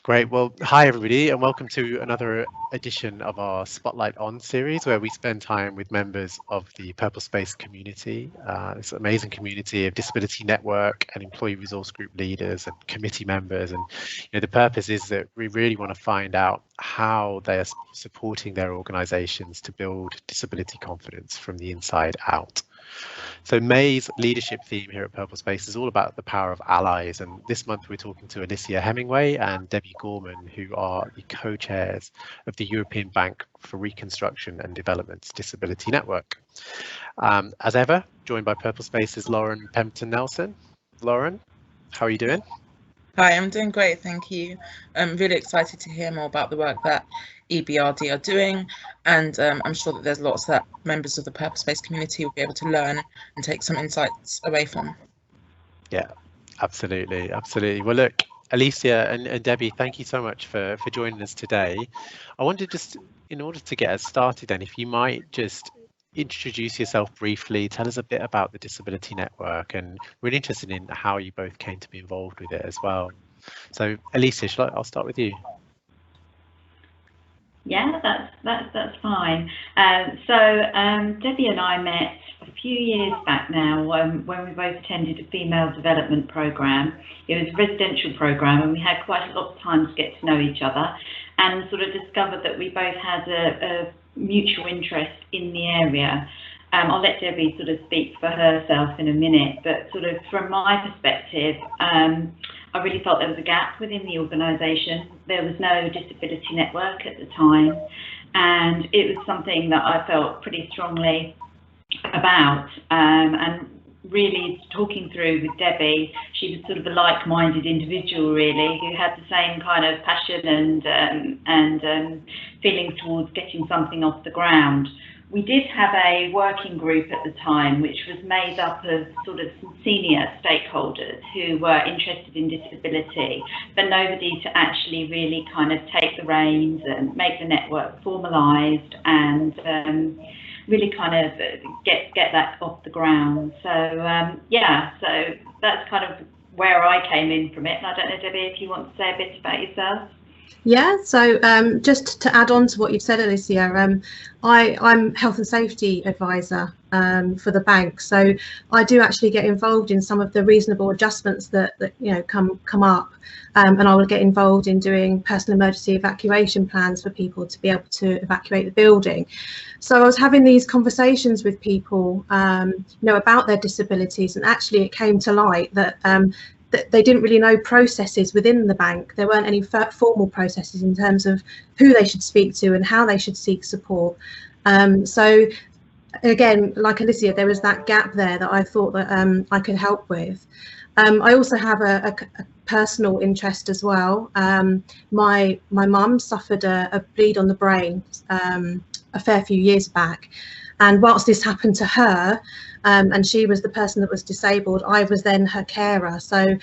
Great. Well, hi everybody, and welcome to another edition of our Spotlight On series, where we spend time with members of the Purple Space community. This amazing community of disability network and employee resource group leaders and committee members. And the purpose is that we really want to find out how they are supporting their organisations to build disability confidence from the inside out. So May's leadership theme here at Purple Space is all about the power of allies, and this month we're talking to Alicia Hemingway and Debbie Gorman, who are the co-chairs of the European Bank for Reconstruction and Development's Disability Network. As ever, joined by Purple Space's Lauren Pemberton-Nelson. Lauren, how are you doing? Hi, I'm doing great, thank you. I'm really excited to hear more about the work that EBRD are doing, and I'm sure that there's lots that members of the Purple Space community will be able to learn and take some insights away from. Yeah, absolutely. Well, look, Alicia and Debbie, thank you so much for joining us today. I wanted just, in order to get us started then, if you might just introduce yourself briefly, tell us a bit about the Disability Network, and we're interested in how you both came to be involved with it as well. So Alicia, I'll start with you. Yeah, that's fine. Debbie and I met a few years back now when we both attended a female development programme. It was a residential programme, and we had quite a lot of time to get to know each other, and sort of discovered that we both had a mutual interest in the area. I'll let Debbie sort of speak for herself in a minute, but sort of from my perspective, I really felt there was a gap within the organisation. There was no disability network at the time, and it was something that I felt pretty strongly about, and really talking through with Debbie, she was sort of a like-minded individual really, who had the same kind of passion and feelings towards getting something off the ground. We did have a working group at the time, which was made up of sort of some senior stakeholders who were interested in disability, but nobody to actually really kind of take the reins and make the network formalised and really kind of get that off the ground. So yeah, so that's kind of where I came in from it. And I don't know, Debbie, if you want to say a bit about yourself. Yeah, so just to add on to what you've said, Alicia, I'm health and safety advisor for the bank, so I do actually get involved in some of the reasonable adjustments that come up, and I will get involved in doing personal emergency evacuation plans for people to be able to evacuate the building. So I was having these conversations with people, about their disabilities, and actually it came to light that they didn't really know processes within the bank. There weren't any formal processes in terms of who they should speak to and how they should seek support. So again, like Alicia, there was that gap there that I thought that I could help with. I also have a personal interest as well. My mum suffered a bleed on the brain a fair few years back. And whilst this happened to her, and she was the person that was disabled, I was then her carer. So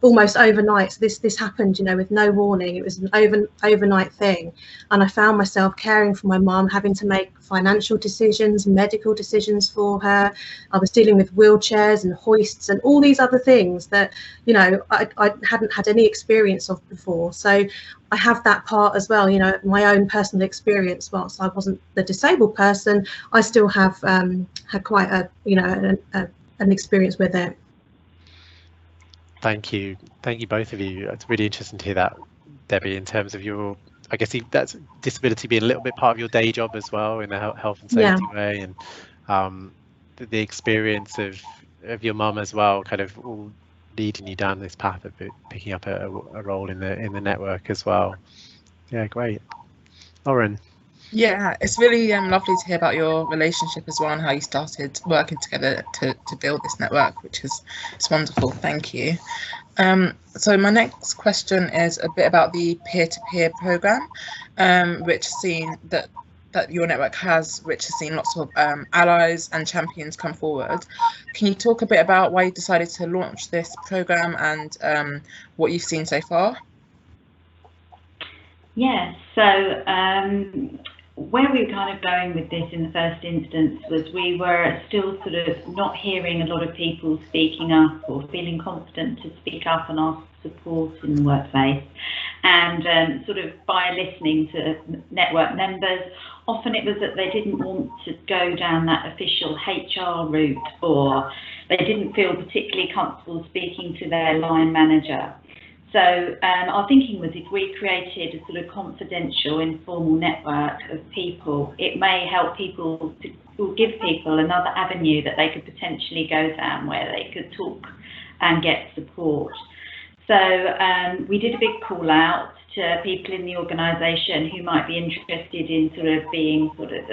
almost overnight, so this happened, with no warning. It was an overnight thing. And I found myself caring for my mum, having to make financial decisions, medical decisions for her. I was dealing with wheelchairs and hoists and all these other things that, I hadn't had any experience of before. So I have that part as well, my own personal experience. Whilst I wasn't the disabled person, I still have had quite an experience with it. Thank you both of you. It's really interesting to hear that, Debbie, in terms of your, I guess that's disability being a little bit part of your day job as well, in a health and safety way, and the experience of your mum as well, kind of all leading you down this path of picking up a role in the network as well. Yeah, great. Lauren. Yeah, it's really lovely to hear about your relationship as well and how you started working together to build this network, which is wonderful. Thank you. So my next question is a bit about the peer-to-peer program, which has seen that your network has, which has seen lots of allies and champions come forward. Can you talk a bit about why you decided to launch this program and what you've seen so far? Yes, so where we were kind of going with this in the first instance was we were still sort of not hearing a lot of people speaking up or feeling confident to speak up and ask support in the workplace. And sort of by listening to network members, often it was that they didn't want to go down that official HR route, or they didn't feel particularly comfortable speaking to their line manager. So our thinking was, if we created a sort of confidential, informal network of people, it may help people to give people another avenue that they could potentially go down where they could talk and get support. So we did a big call out to people in the organisation who might be interested in sort of being sort of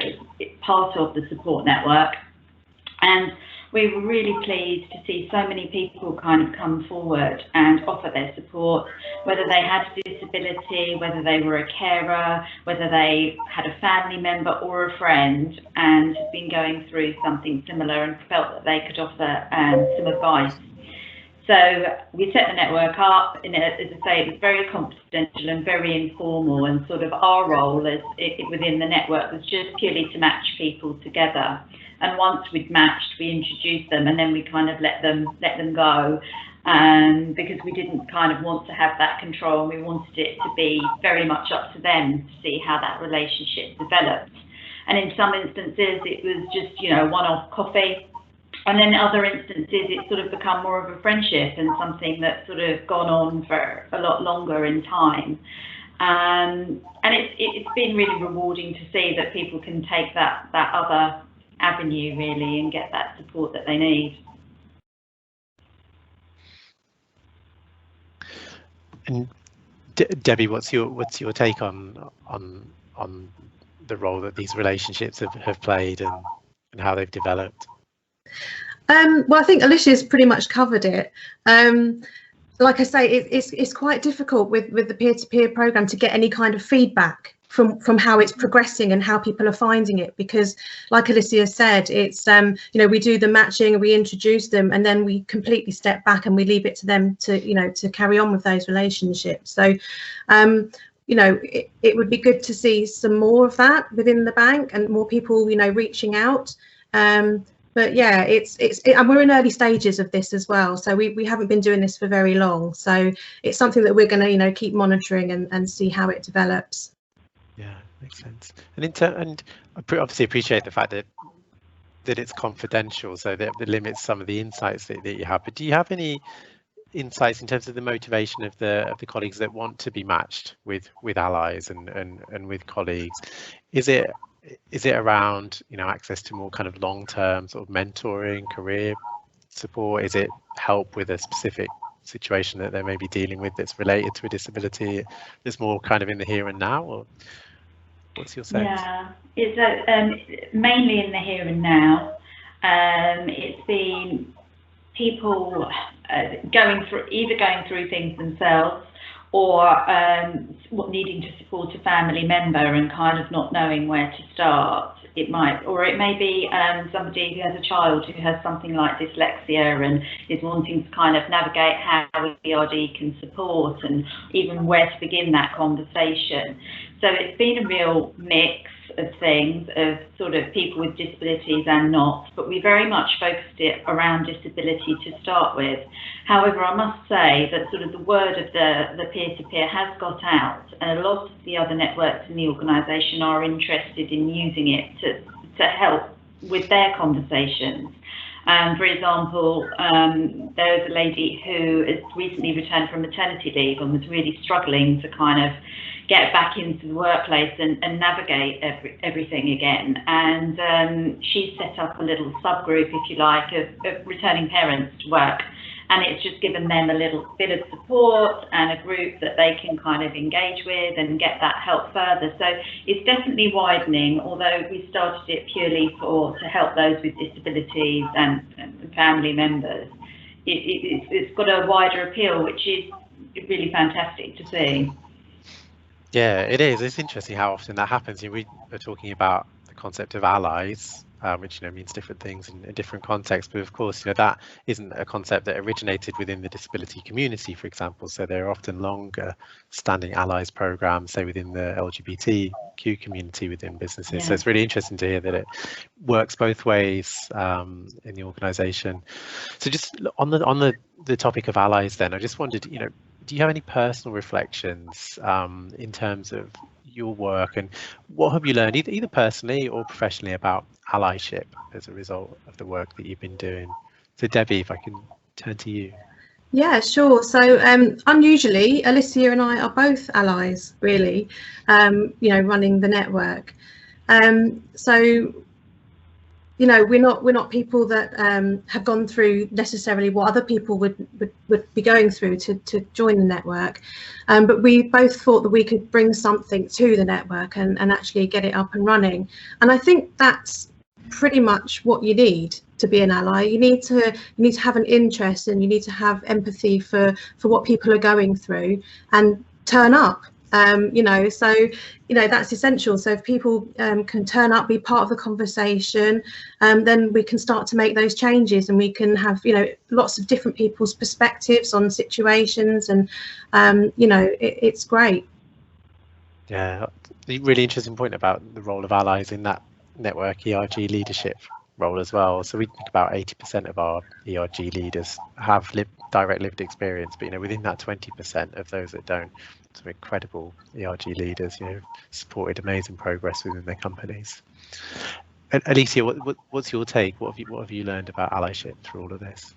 part of the support network. And we were really pleased to see so many people kind of come forward and offer their support, whether they had a disability, whether they were a carer, whether they had a family member or a friend and had been going through something similar and felt that they could offer some advice. So we set the network up, and as I say, it was very confidential and very informal, and sort of our role as within the network was just purely to match people together. And once we'd matched, we introduced them, and then we kind of let them go, because we didn't kind of want to have that control, and we wanted it to be very much up to them to see how that relationship developed. And in some instances, it was just, you know, one-off coffee. And then in other instances, it's sort of become more of a friendship and something that's sort of gone on for a lot longer in time. And it's been really rewarding to see that people can take that other avenue really and get that support that they need. And Debbie, what's your take on the role that these relationships have played and how they've developed? Well, I think Alicia's pretty much covered it. Like I say, it's quite difficult with the peer-to-peer program to get any kind of feedback from how it's progressing and how people are finding it, because like Alicia said, it's you know, we do the matching, we introduce them, and then we completely step back and we leave it to them to, you know, to carry on with those relationships. So you know, it would be good to see some more of that within the bank and more people, you know, reaching out. But yeah, and we're in early stages of this as well, so we haven't been doing this for very long, so it's something that we're going to, you know, keep monitoring and see how it develops. Yeah, makes sense. And I obviously appreciate the fact that it's confidential, so that it limits some of the insights that you have. But do you have any insights in terms of the motivation of the colleagues that want to be matched with allies and with colleagues? Is it around, you know, access to more kind of long-term sort of mentoring, career support? Is it help with a specific situation that they may be dealing with that's related to a disability that's more kind of in the here and now, or what's your sense? Yeah, it's mainly in the here and now. It's been people going through things themselves, or needing to support a family member and kind of not knowing where to start. It may be somebody who has a child who has something like dyslexia and is wanting to kind of navigate how ERD can support and even where to begin that conversation. So it's been a real mix of things, of sort of people with disabilities and not, but we very much focused it around disability to start with. However, I must say that sort of the word of the peer-to-peer has got out, and a lot of the other networks in the organisation are interested in using it to help with their conversations. For example, there was a lady who has recently returned from maternity leave and was really struggling to kind of get back into the workplace and navigate everything again. And she set up a little subgroup, if you like, of returning parents to work. And it's just given them a little bit of support and a group that they can kind of engage with and get that help further. So it's definitely widening, although we started it purely to help those with disabilities and family members. It's got a wider appeal, which is really fantastic to see. Yeah, it is. It's interesting how often that happens. We are talking about the concept of allies, which means different things in different contexts. But of course, that isn't a concept that originated within the disability community, for example. So there are often longer standing allies programs, say within the LGBTQ community within businesses. Yeah. So it's really interesting to hear that it works both ways in the organisation. So just on the topic of allies, then I just wondered, do you have any personal reflections in terms of your work, and what have you learned either personally or professionally about allyship as a result of the work that you've been doing? So Debbie, if I can turn to you. Yeah, sure. So unusually, Alicia and I are both allies, really, running the network. So we're not people that have gone through necessarily what other people would be going through to join the network, but we both thought that we could bring something to the network and actually get it up and running. And I think that's pretty much what you need to be an ally. You need to have an interest, and you need to have empathy for what people are going through and turn up. So that's essential. So if people can turn up, be part of the conversation, then we can start to make those changes, and we can have lots of different people's perspectives on situations, and it's great. Yeah, a really interesting point about the role of allies in that network ERG leadership role as well. So we think about 80% of our ERG leaders have direct lived experience, but within that 20% of those that don't, some incredible ERG leaders, supported amazing progress within their companies. And Alicia, what's your take? What have you learned about allyship through all of this?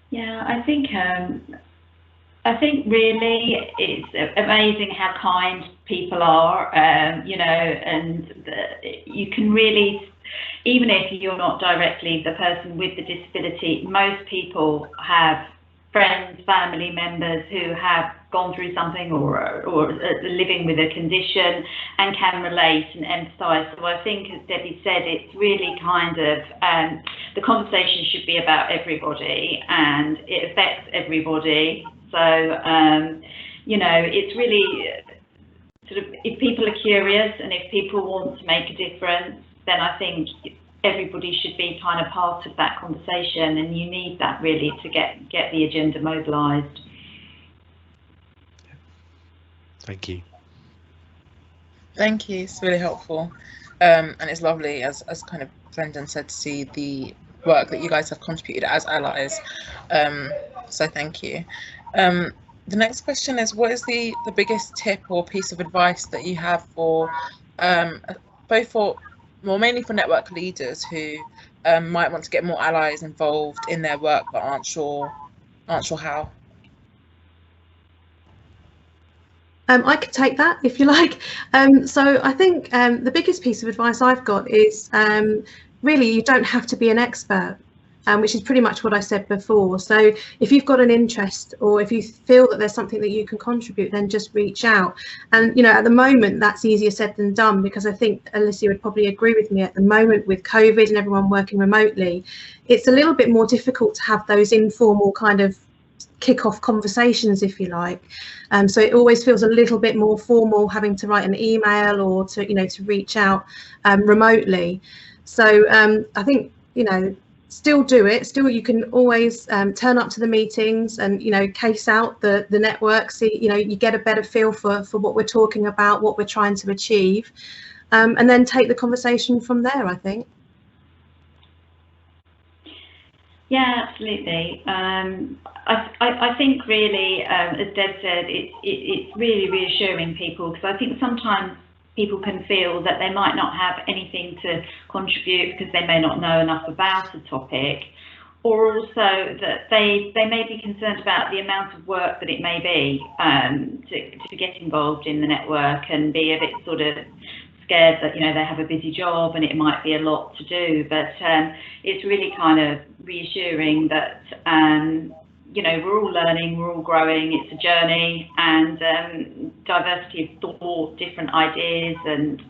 Yeah, I think really it's amazing how kind people are, and you can really, even if you're not directly the person with the disability, most people have friends, family members who have gone through something or living with a condition and can relate and empathise. So I think, as Debbie said, it's really kind of, the conversation should be about everybody and it affects everybody. So, it's really sort of, if people are curious and if people want to make a difference, then I think everybody should be kind of part of that conversation, and you need that really to get the agenda mobilised. Thank you. Thank you. It's really helpful, and it's lovely, as kind of Brendan said, to see the work that you guys have contributed as allies. So thank you. The next question is, what is the biggest tip or piece of advice that you have for mainly for network leaders who might want to get more allies involved in their work but aren't sure how? I could take that if you like. So I think the biggest piece of advice I've got is really, you don't have to be an expert, which is pretty much what I said before. So if you've got an interest, or if you feel that there's something that you can contribute, then just reach out. And at the moment that's easier said than done, because I think Alicia would probably agree with me, at the moment with COVID and everyone working remotely, it's a little bit more difficult to have those informal kind of kick-off conversations, if you like. So it always feels a little bit more formal having to write an email or to reach out remotely. So I think still do it. Still, you can always turn up to the meetings and case out the network. See, you get a better feel for what we're talking about, what we're trying to achieve, and then take the conversation from there, I think. Yeah, absolutely. I think really, as Deb said, it's really reassuring people, because I think sometimes people can feel that they might not have anything to contribute because they may not know enough about a topic, or also that they may be concerned about the amount of work that it may be to get involved in the network, and be a bit sort of scared that they have a busy job and it might be a lot to do. But it's really kind of reassuring that we're all learning, we're all growing, it's a journey, and diversity of thought, different ideas, and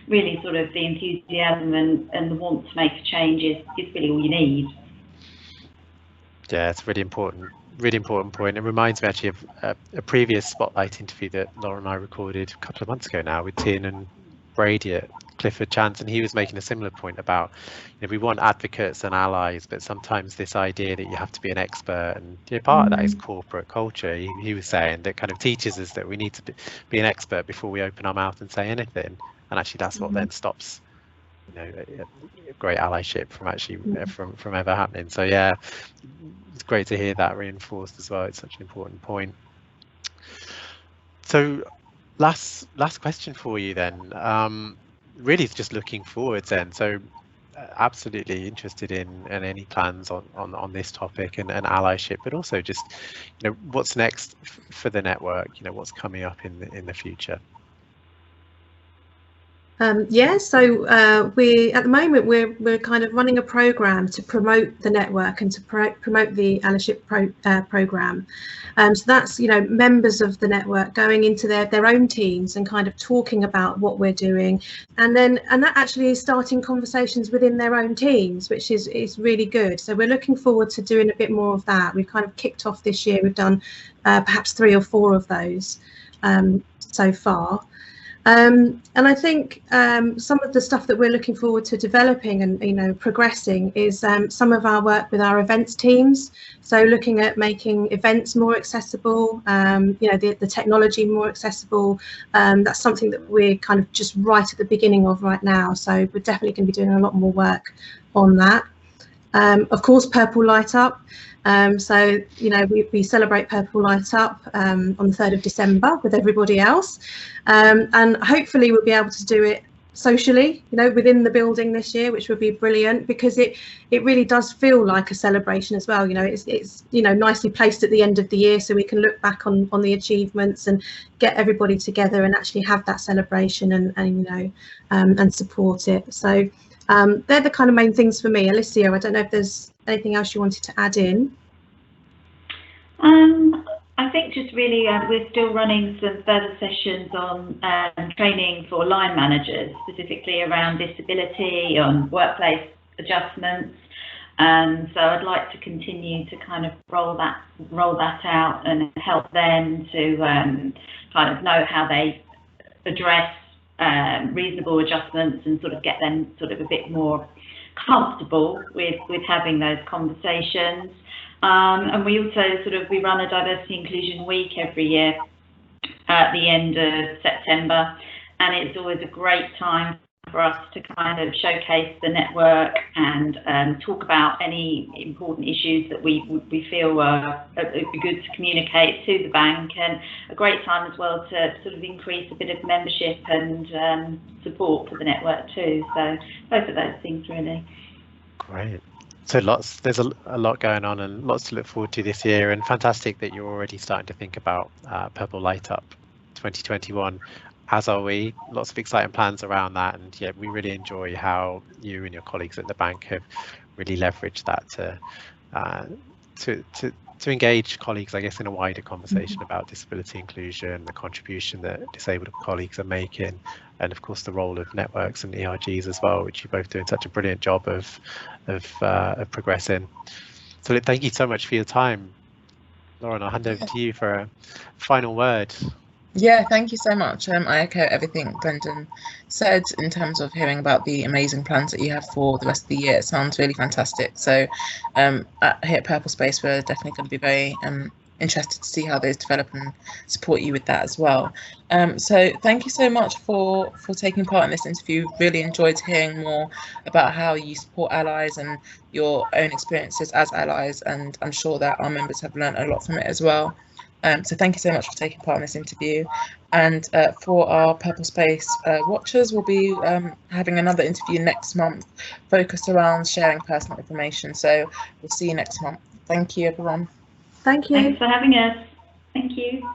really sort of the enthusiasm and the want to make a change is really all you need. Yeah, it's a really important point. It reminds me actually of a previous Spotlight interview that Laura and I recorded a couple of months ago now with Tin and Brady at Clifford Chance, and he was making a similar point about, we want advocates and allies, but sometimes this idea that you have to be an expert, and part of that is corporate culture. He was saying that kind of teaches us that we need to be an expert before we open our mouth and say anything, and actually that's what then stops great allyship from actually from ever happening. So yeah, it's great to hear that reinforced as well. It's such an important point. So last question for you then, really is just looking forwards then. So absolutely interested in any plans on this topic and allyship, but also just what's next for the network, what's coming up in the future. Yeah, so we at the moment we're kind of running a program to promote the network and to promote the allyship program. So that's members of the network going into their own teams and kind of talking about what we're doing, and that actually is starting conversations within their own teams, which is really good. So we're looking forward to doing a bit more of that. We've kind of kicked off this year. We've done perhaps 3 or 4 of those so far. And I think some of the stuff that we're looking forward to developing and progressing is some of our work with our events teams. So looking at making events more accessible, the technology more accessible. That's something that we're kind of just right at the beginning of right now. So we're definitely going to be doing a lot more work on that. Of course, Purple Light Up. So we celebrate Purple Light Up on the 3rd of December with everybody else, and hopefully we'll be able to do it socially, within the building this year, which would be brilliant, because it really does feel like a celebration as well. It's nicely placed at the end of the year, so we can look back on the achievements and get everybody together and actually have that celebration and support it. So they're the kind of main things for me. Alicia, I don't know if there's anything else you wanted to add in? I think just really we're still running some further sessions on training for line managers, specifically around disability, on workplace adjustments. So I'd like to continue to kind of roll that out and help them to kind of know how they address reasonable adjustments and sort of get them sort of a bit more comfortable with having those conversations. And we also we run a diversity inclusion week every year at the end of September, and it's always a great time for us to kind of showcase the network and talk about any important issues that we feel would be good to communicate to the bank, and a great time as well to sort of increase a bit of membership and support for the network too. So both of those things really. Great. So there's a lot going on and lots to look forward to this year, and fantastic that you're already starting to think about Purple Light Up 2021. As are we. Lots of exciting plans around that, and yeah, we really enjoy how you and your colleagues at the bank have really leveraged that to engage colleagues, I guess, in a wider conversation about disability inclusion, the contribution that disabled colleagues are making, and of course the role of networks and ERGs as well, which you're both doing such a brilliant job of progressing. So thank you so much for your time. Lauren, I'll hand over to you for a final word. Yeah, thank you so much. I echo everything Brendan said in terms of hearing about the amazing plans that you have for the rest of the year. It sounds really fantastic. So here at Purple Space, we're definitely going to be very interested to see how those develop and support you with that as well. So thank you so much for taking part in this interview. Really enjoyed hearing more about how you support allies and your own experiences as allies, and I'm sure that our members have learned a lot from it as well. So thank you so much for taking part in this interview. And for our Purple Space watchers, we'll be having another interview next month focused around sharing personal information. So we'll see you next month. Thank you, everyone. Thank you. Thanks for having us. Thank you.